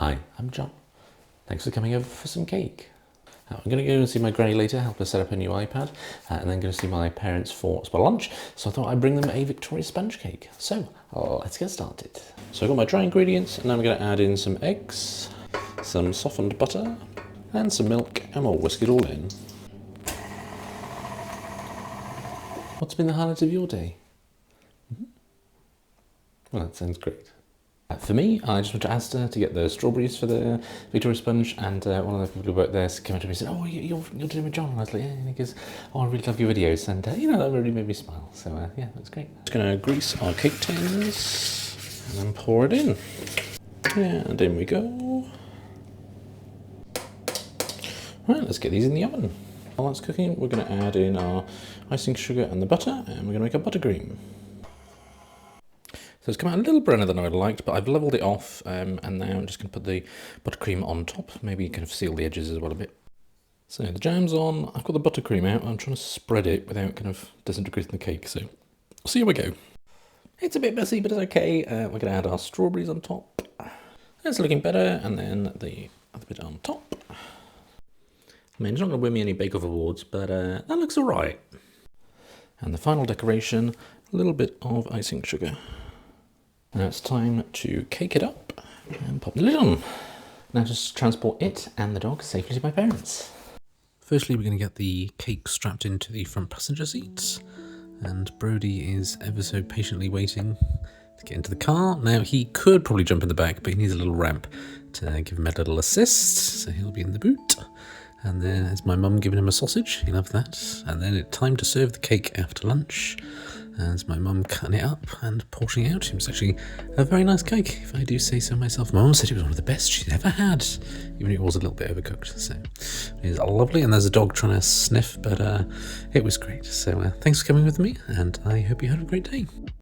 Hi, I'm John. Thanks for coming over for some cake. I'm going to go and see my granny later, help her set up a new iPad, and then go to see my parents for lunch. So I thought I'd bring them a Victoria sponge cake. So let's get started. So I've got my dry ingredients, and I'm going to add in some eggs, some softened butter, and some milk, and we'll whisk it all in. What's been the highlight of your day? Well, that sounds great. For me, I just went to Asda to get the strawberries for the Victoria sponge, and one of the people who worked there came up to me and said, "Oh, you're doing with John?" And I was like, "Yeah," and he goes, "Oh, I really love your videos," and that really made me smile. So yeah, that's great. Just gonna grease our cake tins and then pour it in. And in we go. Right, let's get these in the oven. While that's cooking, we're gonna add in our icing sugar and the butter, and we're gonna make a buttercream. So it's come out a little browner than I would have liked, but I've leveled it off, and now I'm just going to put the buttercream on top, maybe kind of seal the edges as well a bit. So the jam's on, I've got the buttercream out, I'm trying to spread it without kind of disintegrating the cake, so we'll see how we go. It's a bit messy, but it's okay. We're going to add our strawberries on top. That's looking better, and then the other bit on top. I mean, it's not going to win me any Bake Off awards, but that looks alright. And the final decoration, a little bit of icing sugar. Now it's time to cake it up and pop the lid on. Now just transport it and the dog safely to my parents. Firstly, we're going to get the cake strapped into the front passenger seats, and Brody is ever so patiently waiting to get into the car. Now he could probably jump in the back, but he needs a little ramp to give him a little assist, so he'll be in the boot. And then there's my mum giving him a sausage, he loves that. And then it's time to serve the cake after lunch. And there's my mum cutting it up and portioning it out. It was actually a very nice cake, if I do say so myself. My mum said it was one of the best she'd ever had, even if it was a little bit overcooked. So it is lovely, and there's a dog trying to sniff, but it was great. So thanks for coming with me, and I hope you had a great day.